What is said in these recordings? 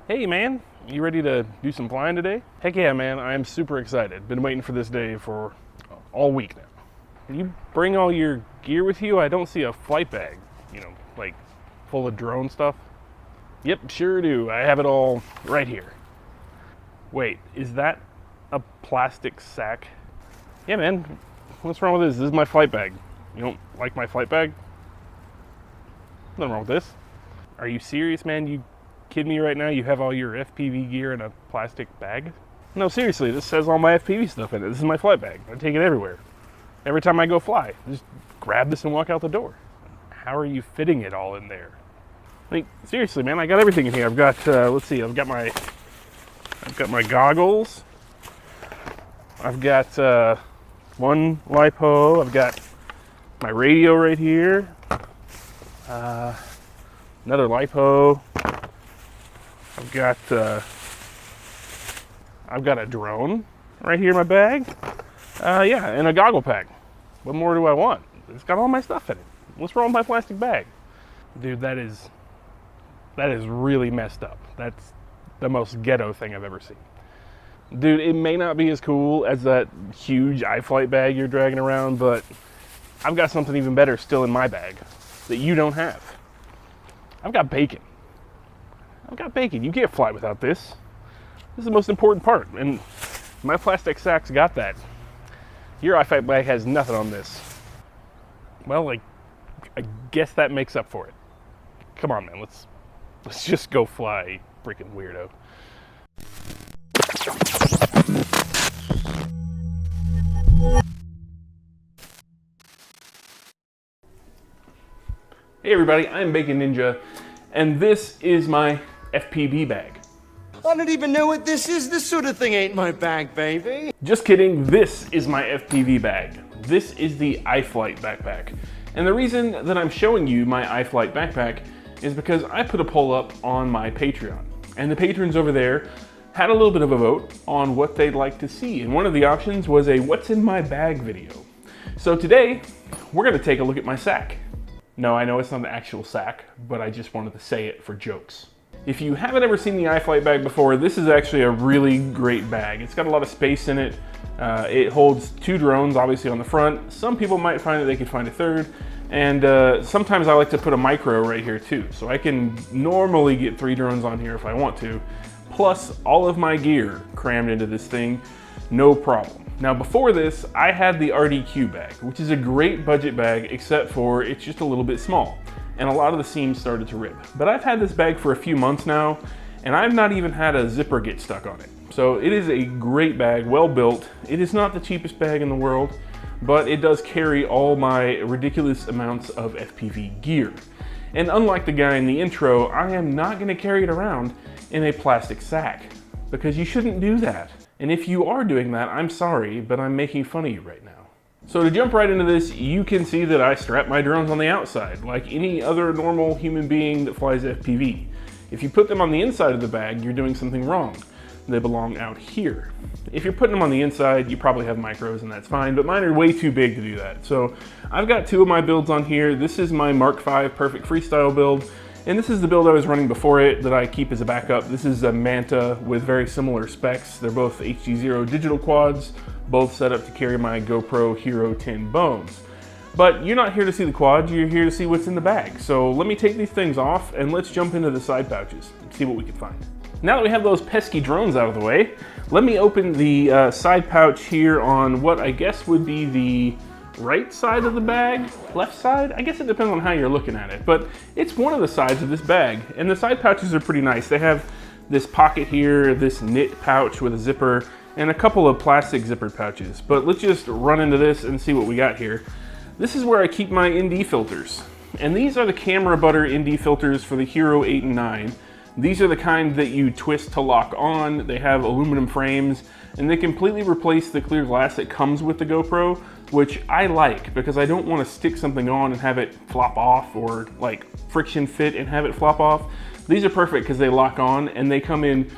Hey man, you ready to do some flying today? Heck yeah man, I am super excited. Been waiting for this day for all week now. Can you bring all your gear with you? I don't see a flight bag, like full of drone stuff. Yep, sure do. I have it all right here. Wait, is that a plastic sack? Yeah man, what's wrong with this? This is my flight bag. You don't like my flight bag? Nothing wrong with this. Are you serious, man? You kidding me right now? You have all your FPV gear in a plastic bag? No, seriously, this says all my FPV stuff in it. This is my flight bag. I take it everywhere. Every time I go fly, just grab this and walk out the door. How are you fitting it all in there? Like, seriously, man, I got everything in here. I've got, let's see, I've got my goggles. I've got one LiPo. I've got my radio right here. Another LiPo. I've got a drone right here in my bag. Yeah, and a goggle pack. What more do I want? It's got all my stuff in it. What's wrong with my plastic bag? Dude, that is really messed up. That's the most ghetto thing I've ever seen. Dude, it may not be as cool as that huge iFlight bag you're dragging around, but I've got something even better still in my bag that you don't have. I've got bacon. You can't fly without this. This is the most important part, and my plastic sack's got that. Your iFlight bag has nothing on this. Well, like, I guess that makes up for it. Come on, man, let's just go fly, freaking weirdo. Hey everybody, I'm Bacon Ninja, and this is my FPV bag. I don't even know what this is. This sort of thing ain't my bag, baby. Just kidding, this is my FPV bag. This is the iFlight backpack. And the reason that I'm showing you my iFlight backpack is because I put a poll up on my Patreon. And the patrons over there had a little bit of a vote on what they'd like to see. And one of the options was a what's in my bag video. So today, we're gonna take a look at my sack. No, I know it's not an actual sack, but I just wanted to say it for jokes. If you haven't ever seen the iFlight bag before, this is actually a really great bag. It's got a lot of space in it. It holds 2 drones, obviously on the front. Some people might find that they could find a third. And sometimes I like to put a micro right here too. So I can normally get 3 drones on here if I want to. Plus all of my gear crammed into this thing, no problem. Now before this, I had the RDQ bag, which is a great budget bag, except for it's just a little bit small. And a lot of the seams started to rip. But I've had this bag for a few months now, and I've not even had a zipper get stuck on it. So it is a great bag, well built. It is not the cheapest bag in the world, but it does carry all my ridiculous amounts of FPV gear. And unlike the guy in the intro, I am not gonna carry it around in a plastic sack, because you shouldn't do that. And if you are doing that, I'm sorry, but I'm making fun of you right now. So to jump right into this, you can see that I strap my drones on the outside, like any other normal human being that flies FPV. If you put them on the inside of the bag, you're doing something wrong. They belong out here. If you're putting them on the inside, you probably have micros and that's fine, but mine are way too big to do that. So I've got 2 of my builds on here. This is my Mark V Perfect Freestyle build. And this is the build I was running before it that I keep as a backup. This is a Manta with very similar specs. They're both HDZero digital quads, both set up to carry my GoPro Hero 10 bones. But you're not here to see the quads, you're here to see what's in the bag. So let me take these things off and let's jump into the side pouches and see what we can find. Now that we have those pesky drones out of the way, let me open the side pouch here on what I guess would be the right side of the bag, left side? I guess it depends on how you're looking at it, but it's one of the sides of this bag, and the side pouches are pretty nice. They have this pocket here, this knit pouch with a zipper, and a couple of plastic zippered pouches. But let's just run into this and see what we got here. This is where I keep my ND filters, and these are the Camera Butter ND filters for the Hero 8 and 9. These are the kind that you twist to lock on. They have aluminum frames, and they completely replace the clear glass that comes with the GoPro, which I like because I don't want to stick something on and have it flop off, or like friction fit and have it flop off. These are perfect because they lock on and they come in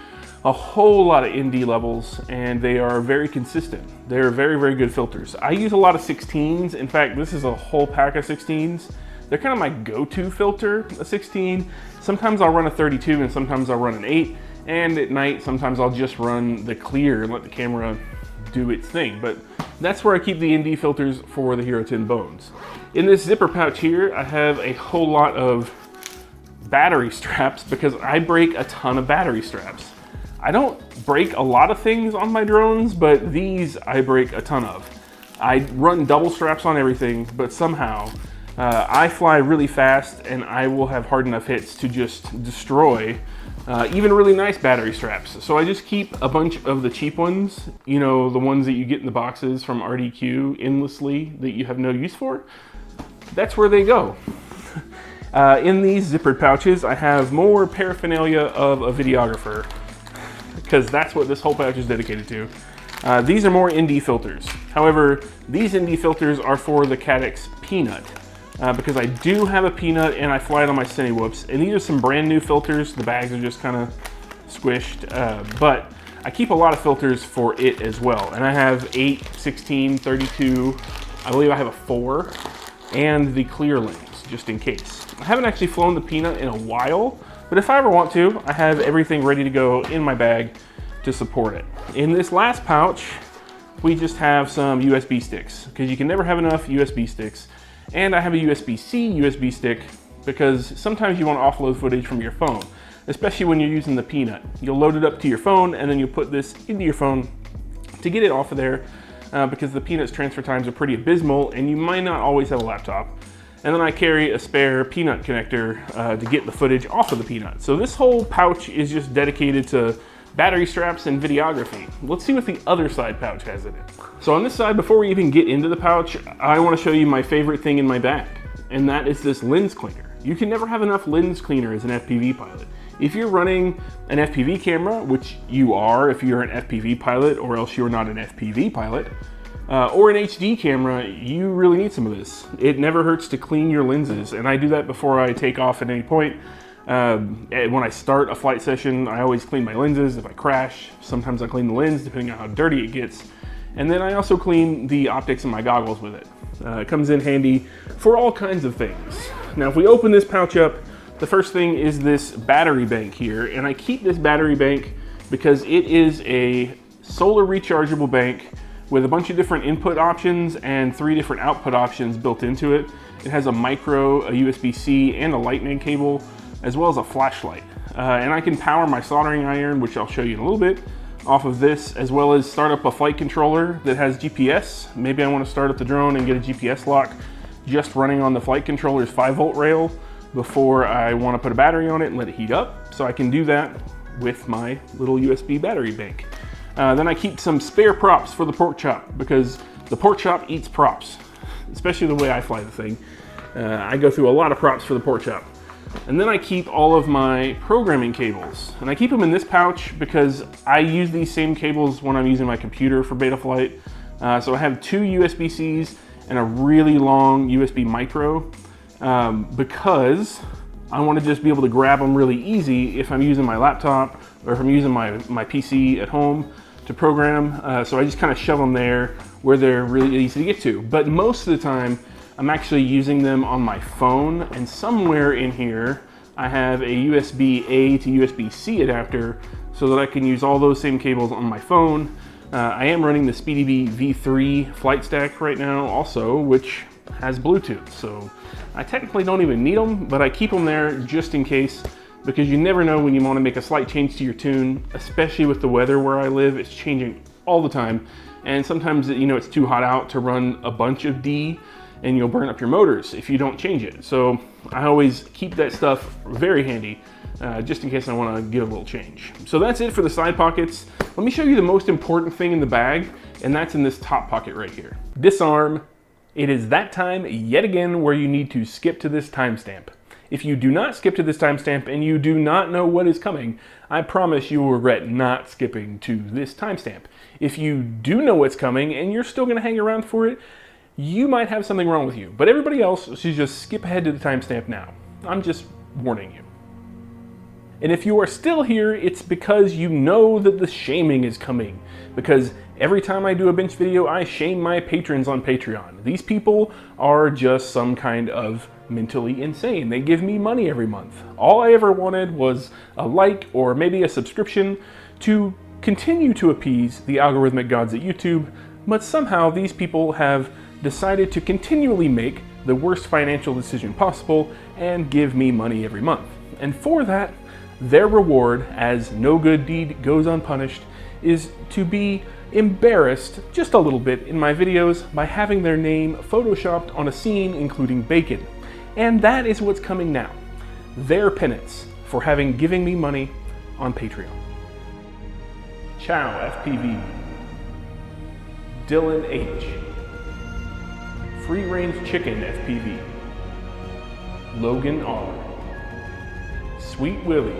a whole lot of ND levels and they are very consistent. They're very, very good filters. I use a lot of 16s. In fact, this is a whole pack of 16s. They're kind of my go-to filter, a 16. Sometimes I'll run a 32 and sometimes I'll run an 8. And at night, sometimes I'll just run the clear and let the camera do its thing. But that's where I keep the ND filters for the Hero 10 Bones. In this zipper pouch here, I have a whole lot of battery straps because I break a ton of battery straps. I don't break a lot of things on my drones, but these I break a ton of. I run double straps on everything, but somehow I fly really fast and I will have hard enough hits to just destroy even really nice battery straps. So I just keep a bunch of the cheap ones, you know, the ones that you get in the boxes from RDQ endlessly that you have no use for. That's where they go. In these zippered pouches, I have more paraphernalia of a videographer, because that's what this whole pouch is dedicated to. These are more ND filters. However, these ND filters are for the Caddx Peanut, because I do have a Peanut and I fly it on my Cine Whoops, and these are some brand new filters. The bags are just kind of squished, but I keep a lot of filters for it as well. And I have 8, 16, 32, I believe I have a 4, and the clear lens, just in case. I haven't actually flown the Peanut in a while, but if I ever want to, I have everything ready to go in my bag to support it. In this last pouch, we just have some USB sticks, because you can never have enough USB sticks. And I have a USB-C USB stick, because sometimes you want to offload footage from your phone, especially when you're using the Peanut. You'll load it up to your phone, and then you'll put this into your phone to get it off of there, because the Peanut's transfer times are pretty abysmal, and you might not always have a laptop. And then I carry a spare Peanut connector to get the footage off of the Peanut. So this whole pouch is just dedicated to battery straps and videography. Let's see what the other side pouch has in it. So on this side, before we even get into the pouch, I want to show you my favorite thing in my bag, and that is this lens cleaner. You can never have enough lens cleaner as an FPV pilot. If you're running an FPV camera, which you are if you're an FPV pilot, or else you're not an FPV pilot, or an HD camera, you really need some of this. It never hurts to clean your lenses, and I do that before I take off at any point. When I start a flight session, I always clean my lenses. If I crash, sometimes I clean the lens depending on how dirty it gets. And then I also clean the optics in my goggles with it. It comes in handy for all kinds of things. Now, if we open this pouch up, the first thing is this battery bank here. And I keep this battery bank because it is a solar rechargeable bank with a bunch of different input options and 3 different output options built into it. It has a micro, a USB-C, and a lightning cable, as well as a flashlight. And I can power my soldering iron, which I'll show you in a little bit, off of this, as well as start up a flight controller that has GPS. Maybe I want to start up the drone and get a GPS lock just running on the flight controller's 5-volt rail before I want to put a battery on it and let it heat up. So I can do that with my little USB battery bank. Then I keep some spare props for the pork chop, because the pork chop eats props, especially the way I fly the thing. I go through a lot of props for the pork chop. And then I keep all of my programming cables, and I keep them in this pouch because I use these same cables when I'm using my computer for Betaflight. So I have 2 USB-Cs and a really long USB micro, because I want to just be able to grab them really easy if I'm using my laptop or if I'm using my PC at home to program. So I just kind of shove them there where they're really easy to get to. But most of the time, I'm actually using them on my phone, and somewhere in here I have a USB-A to USB-C adapter so that I can use all those same cables on my phone. I am running the SpeedyBee V3 flight stack right now also, which has Bluetooth, so I technically don't even need them, but I keep them there just in case, because you never know when you want to make a slight change to your tune, especially with the weather where I live. It's changing all the time, and sometimes, you know, it's too hot out to run a bunch of D, and you'll burn up your motors if you don't change it. So I always keep that stuff very handy, just in case I want to give a little change. So that's it for the side pockets. Let me show you the most important thing in the bag, and that's in this top pocket right here. Disarm. It is that time yet again where you need to skip to this timestamp. If you do not skip to this timestamp and you do not know what is coming, I promise you will regret not skipping to this timestamp. If you do know what's coming and you're still going to hang around for it, you might have something wrong with you, but everybody else should just skip ahead to the timestamp now. I'm just warning you. And if you are still here, it's because you know that the shaming is coming. Because every time I do a bench video, I shame my patrons on Patreon. These people are just some kind of mentally insane. They give me money every month. All I ever wanted was a like or maybe a subscription to continue to appease the algorithmic gods at YouTube, but somehow these people have decided to continually make the worst financial decision possible and give me money every month. And for that, their reward, as no good deed goes unpunished, is to be embarrassed just a little bit in my videos by having their name photoshopped on a scene including bacon. And that is what's coming now. Their penance for having given me money on Patreon. Chow FPV, Dylan H, Free Range Chicken FPV, Logan R, Sweet Willie,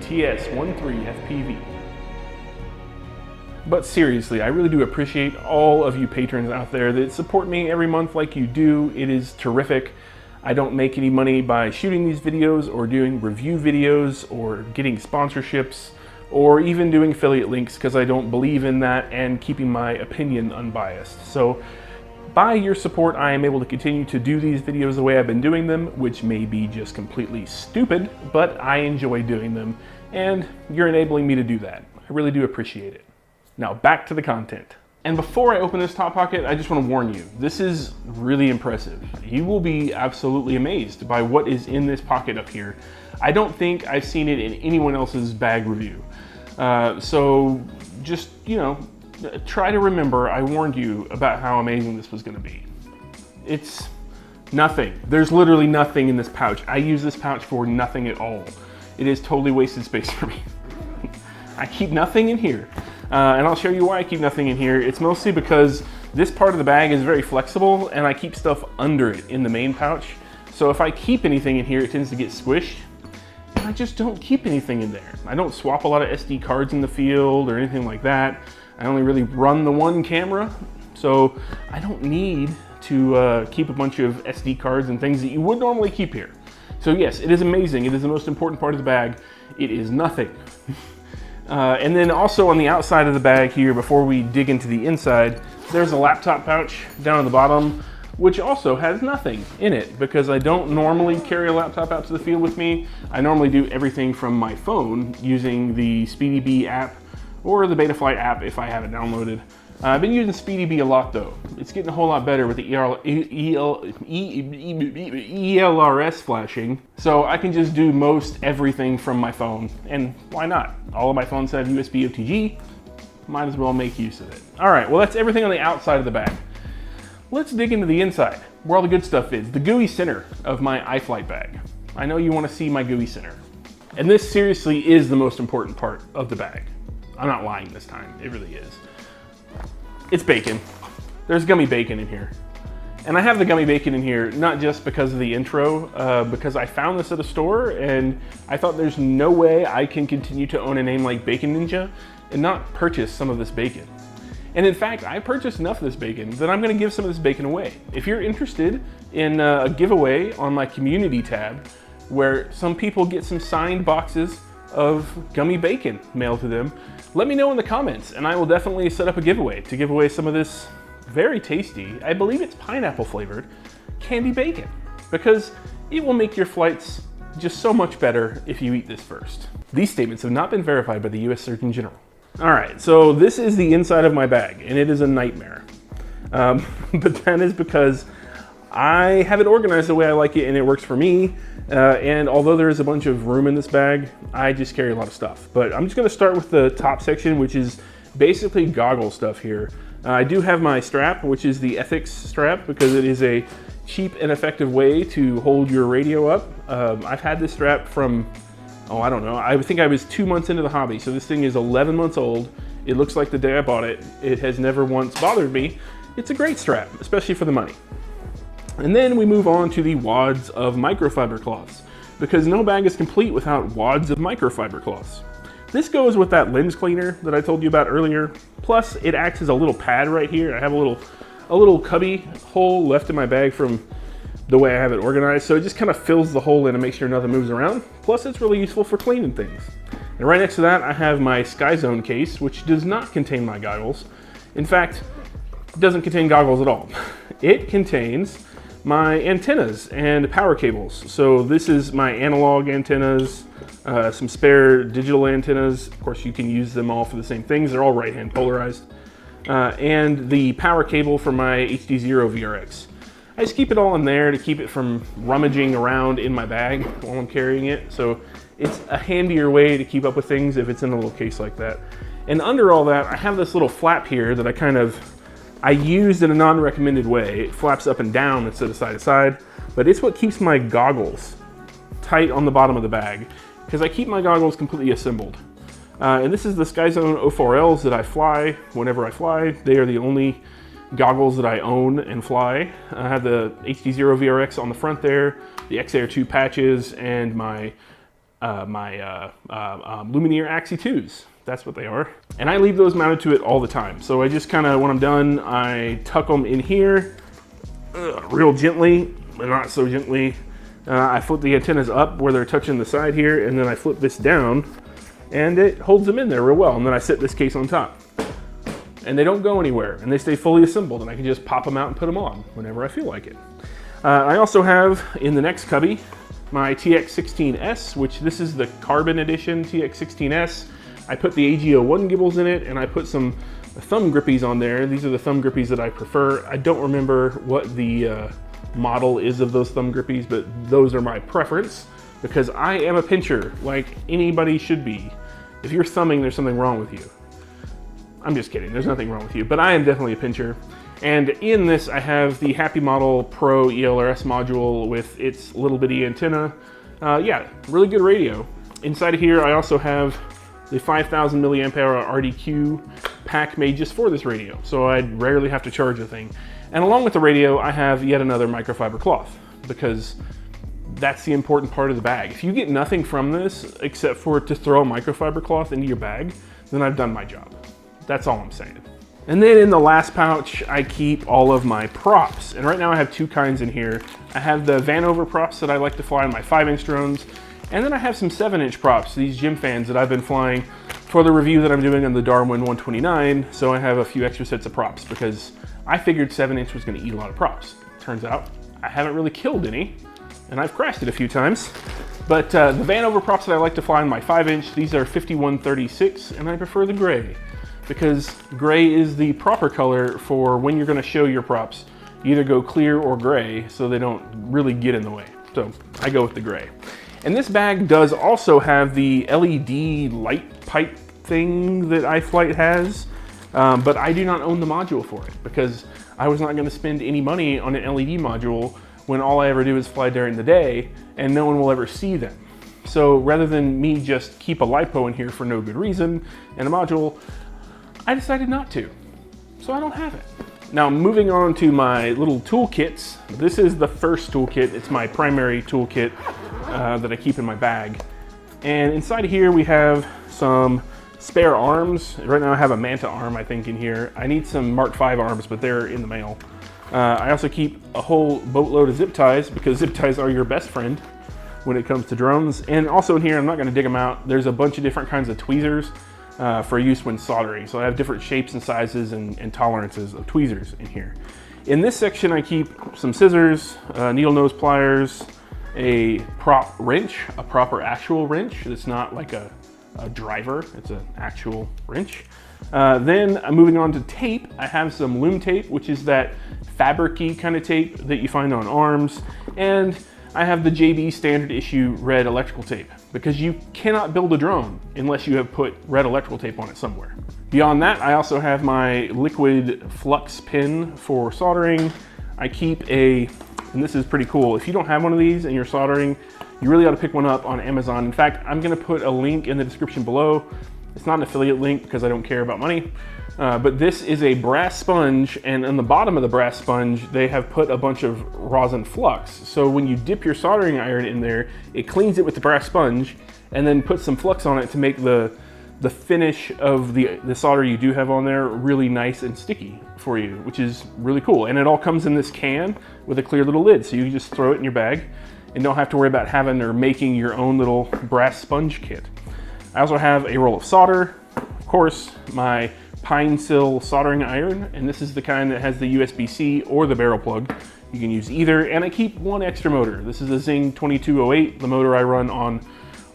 TS13 FPV. But seriously, I really do appreciate all of you patrons out there that support me every month like you do. It is terrific. I don't make any money by shooting these videos or doing review videos or getting sponsorships or even doing affiliate links because I don't believe in that and keeping my opinion unbiased. So by your support, I am able to continue to do these videos the way I've been doing them, which may be just completely stupid, but I enjoy doing them, and you're enabling me to do that. I really do appreciate it. Now back to the content. And before I open this top pocket, I just want to warn you, this is really impressive. You will be absolutely amazed by what is in this pocket up here. I don't think I've seen it in anyone else's bag review. So just, you know, try to remember I warned you about how amazing this was going to be. It's nothing. There's literally nothing in this pouch. I use this pouch for nothing at all. It is totally wasted space for me. I keep nothing in here. And I'll show you why I keep nothing in here. It's mostly because this part of the bag is very flexible and I keep stuff under it in the main pouch. So if I keep anything in here, it tends to get squished. And I just don't keep anything in there. I don't swap a lot of SD cards in the field or anything like that. I only really run the one camera. So I don't need to keep a bunch of SD cards and things that you would normally keep here. So yes, it is amazing. It is the most important part of the bag. It is nothing. And then also on the outside of the bag here, before we dig into the inside, there's a laptop pouch down at the bottom, which also has nothing in it because I don't normally carry a laptop out to the field with me. I normally do everything from my phone using the SpeedyBee app or the Betaflight app if I have it downloaded. I've been using SpeedyBee a lot though. It's getting a whole lot better with the ELRS flashing, so I can just do most everything from my phone, and why not? All of my phones have USB OTG, might as well make use of it. All right, well that's everything on the outside of the bag. Let's dig into the inside, where all the good stuff is, the gooey center of my iFlight bag. I know you want to see my gooey center. And this seriously is the most important part of the bag. I'm not lying this time, it really is. It's bacon. There's gummy bacon in here. And I have the gummy bacon in here, not just because of the intro, because I found this at a store and I thought there's no way I can continue to own a name like Bacon Ninja and not purchase some of this bacon. And in fact, I purchased enough of this bacon that I'm gonna give some of this bacon away. If you're interested in a giveaway on my community tab, where some people get some signed boxes of gummy bacon mailed to them, let me know in the comments and I will definitely set up a giveaway to give away some of this very tasty, I believe it's pineapple flavored, candy bacon, because it will make your flights just so much better if you eat this first. These statements have not been verified by the US Surgeon General. All right, so this is the inside of my bag and it is a nightmare. But that is because I have it organized the way I like it and it works for me. And although there is a bunch of room in this bag, I just carry a lot of stuff. But I'm just gonna start with the top section, which is basically goggle stuff here. I do have my strap, which is the Ethics strap, because it is a cheap and effective way to hold your radio up. I've had this strap from, I don't know, I think I was 2 months into the hobby. So this thing is 11 months old. It looks like the day I bought it. It has never once bothered me. It's a great strap, especially for the money. And then we move on to the wads of microfiber cloths, because no bag is complete without wads of microfiber cloths. This goes with that lens cleaner that I told you about earlier. Plus it acts as a little pad right here. I have a little cubby hole left in my bag from the way I have it organized. So it just kind of fills the hole in and makes sure nothing moves around. Plus it's really useful for cleaning things. And right next to that, I have my Skyzone case, which does not contain my goggles. In fact, it doesn't contain goggles at all. It contains my antennas and power cables. So this is my analog antennas, some spare digital antennas. Of course, you can use them all for the same things. They're all right-hand polarized. And the power cable for my HDZero VRX. I just keep it all in there to keep it from rummaging around in my bag while I'm carrying it. So it's a handier way to keep up with things if it's in a little case like that. And under all that, I have this little flap here that I used in a non-recommended way. It flaps up and down instead of side to side, but it's what keeps my goggles tight on the bottom of the bag, because I keep my goggles completely assembled. And this is the Skyzone 04Ls that I fly whenever I fly. They are the only goggles that I own and fly. I have the HDZero VRX on the front there, the Xair2 patches, and my Lumineer Axii 2s. That's what they are. And I leave those mounted to it all the time. So I just kind of, when I'm done, I tuck them in here real gently, but not so gently. I flip the antennas up where they're touching the side here, and then I flip this down, and it holds them in there real well. And then I set this case on top. And they don't go anywhere, and they stay fully assembled, and I can just pop them out and put them on whenever I feel like it. I also have, in the next cubby, my TX16S, which this is the Carbon Edition TX16S. I put the AG01 gimbals in it, and I put some thumb grippies on there. These are the thumb grippies that I prefer. I don't remember what the model is of those thumb grippies, but those are my preference, because I am a pincher, like anybody should be. If you're thumbing, there's something wrong with you. I'm just kidding, there's nothing wrong with you, but I am definitely a pincher. And in this, I have the Happymodel Pro ELRS module with its little bitty antenna. Yeah, really good radio. Inside of here, I also have the 5,000 milliamp hour RDQ pack made just for this radio, so I'd rarely have to charge the thing. And along with the radio, I have yet another microfiber cloth, because that's the important part of the bag. If you get nothing from this except for to throw a microfiber cloth into your bag, then I've done my job. That's all I'm saying. And then in the last pouch, I keep all of my props. And right now I have two kinds in here. I have the Vanover props that I like to fly on my 5-inch drones. And then I have some 7-inch props, these gym fans that I've been flying for the review that I'm doing on the Darwin 129. So I have a few extra sets of props because I figured 7-inch was gonna eat a lot of props. Turns out I haven't really killed any, and I've crashed it a few times. But the Vanover props that I like to fly on my 5-inch, these are 5136, and I prefer the gray, because gray is the proper color for when you're gonna show your props. You either go clear or gray so they don't really get in the way. So I go with the gray. And this bag does also have the LED light pipe thing that iFlight has, but I do not own the module for it because I was not gonna spend any money on an LED module when all I ever do is fly during the day and no one will ever see them. So rather than me just keep a LiPo in here for no good reason and a module, I decided not to, so I don't have it. Now moving on to my little toolkits, this is the first toolkit. It's my primary toolkit that I keep in my bag. And inside of here we have some spare arms. Right now I have a Manta arm, I think, in here. I need some Mark V arms, but they're in the mail. I also keep a whole boatload of zip ties because zip ties are your best friend when it comes to drones. And also in here, I'm not gonna dig them out, there's a bunch of different kinds of tweezers for use when soldering. So I have different shapes and sizes and tolerances of tweezers in here. In this section, I keep some scissors, needle nose pliers, a prop wrench, a proper actual wrench. It's not like a driver, it's an actual wrench. Then I'm moving on to tape. I have some loom tape, which is that fabric-y kind of tape that you find on arms. And I have the JB standard issue red electrical tape because you cannot build a drone unless you have put red electrical tape on it somewhere. Beyond that, I also have my liquid flux pin for soldering. I keep and this is pretty cool, if you don't have one of these and you're soldering, you really ought to pick one up on Amazon. In fact, I'm gonna put a link in the description below. It's not an affiliate link because I don't care about money. But this is a brass sponge, and on the bottom of the brass sponge, they have put a bunch of rosin flux. So when you dip your soldering iron in there, it cleans it with the brass sponge and then puts some flux on it to make the finish of the solder you do have on there really nice and sticky for you, which is really cool. And it all comes in this can with a clear little lid, so you can just throw it in your bag and don't have to worry about having or making your own little brass sponge kit. I also have a roll of solder, of course, my pine sill soldering iron, and this is the kind that has the USB-C or the barrel plug. You can use either, and I keep one extra motor. This is a Zing 2208, the motor I run on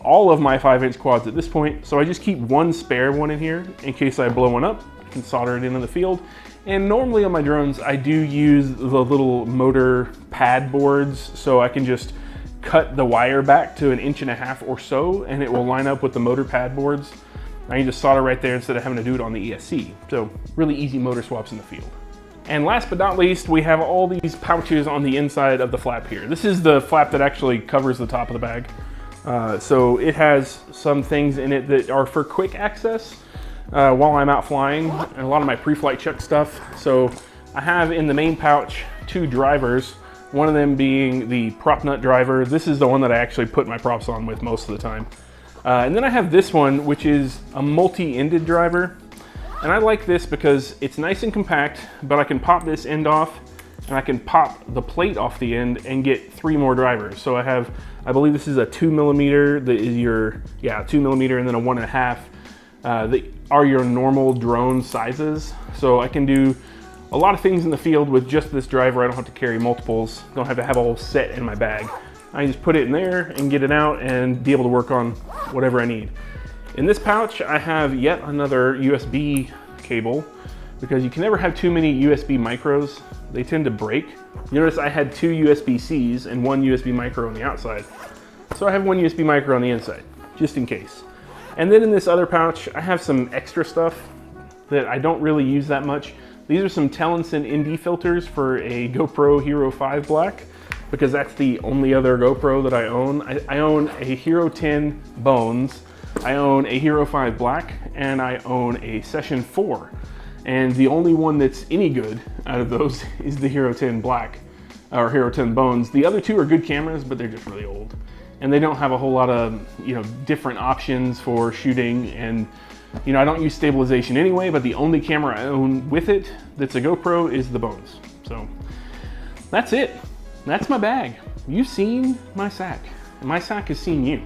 all of my 5-inch quads at this point. So I just keep one spare one in here in case I blow one up. I can solder it into the field. And normally on my drones, I do use the little motor pad boards, so I can just cut the wire back to 1.5 inches or so, and it will line up with the motor pad boards. I can just solder right there instead of having to do it on the ESC. So really easy motor swaps in the field. And last but not least, we have all these pouches on the inside of the flap here. This is the flap that actually covers the top of the bag. So it has some things in it that are for quick access while I'm out flying, and a lot of my pre-flight check stuff. So I have in the main pouch 2 drivers, one of them being the prop nut driver. This is the one that I actually put my props on with most of the time. And then I have this one, which is a multi-ended driver. And I like this because it's nice and compact, but I can pop this end off and I can pop the plate off the end and get 3 more drivers. So I have, I believe this is a 2mm that is your, 2mm, and then a 1.5 that are your normal drone sizes. So I can do a lot of things in the field with just this driver. I don't have to carry multiples, don't have to have a whole set in my bag. I just put it in there and get it out and be able to work on whatever I need. In this pouch, I have yet another USB cable because you can never have too many USB micros. They tend to break. You notice I had 2 USB-Cs and 1 USB micro on the outside. So I have 1 USB micro on the inside, just in case. And then in this other pouch, I have some extra stuff that I don't really use that much. These are some Tellenson ND filters for a GoPro Hero 5 Black, because that's the only other GoPro that I own. I own a Hero 10 Bones, I own a Hero 5 Black, and I own a Session 4. And the only one that's any good out of those is the Hero 10 Black, or Hero 10 Bones. The other 2 are good cameras, but they're just really old. And they don't have a whole lot of, different options for shooting. And, I don't use stabilization anyway, but the only camera I own with it that's a GoPro is the Bones. So that's it. That's my bag. You've seen my sack. My sack has seen you.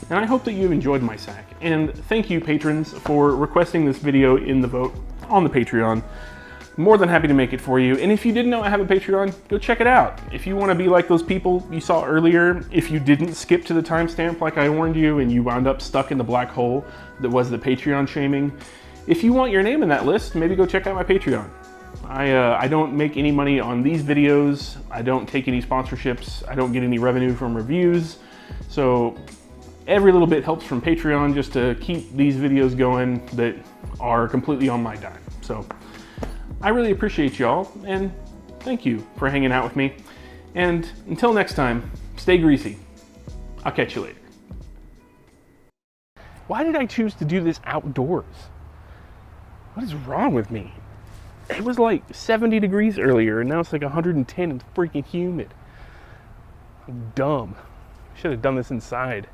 And I hope that you've enjoyed my sack. And thank you, patrons, for requesting this video in the vote on the Patreon. More than happy to make it for you. And if you didn't know I have a Patreon, go check it out. If you want to be like those people you saw earlier, if you didn't skip to the timestamp like I warned you and you wound up stuck in the black hole that was the Patreon shaming, if you want your name in that list, maybe go check out my Patreon. I don't make any money on these videos. I don't take any sponsorships. I don't get any revenue from reviews. So every little bit helps from Patreon just to keep these videos going that are completely on my dime. So I really appreciate y'all, and thank you for hanging out with me. And until next time, stay greasy. I'll catch you later. Why did I choose to do this outdoors? What is wrong with me? It was like 70 degrees earlier, and now it's like 110 and freaking humid. I'm dumb. Should have done this inside.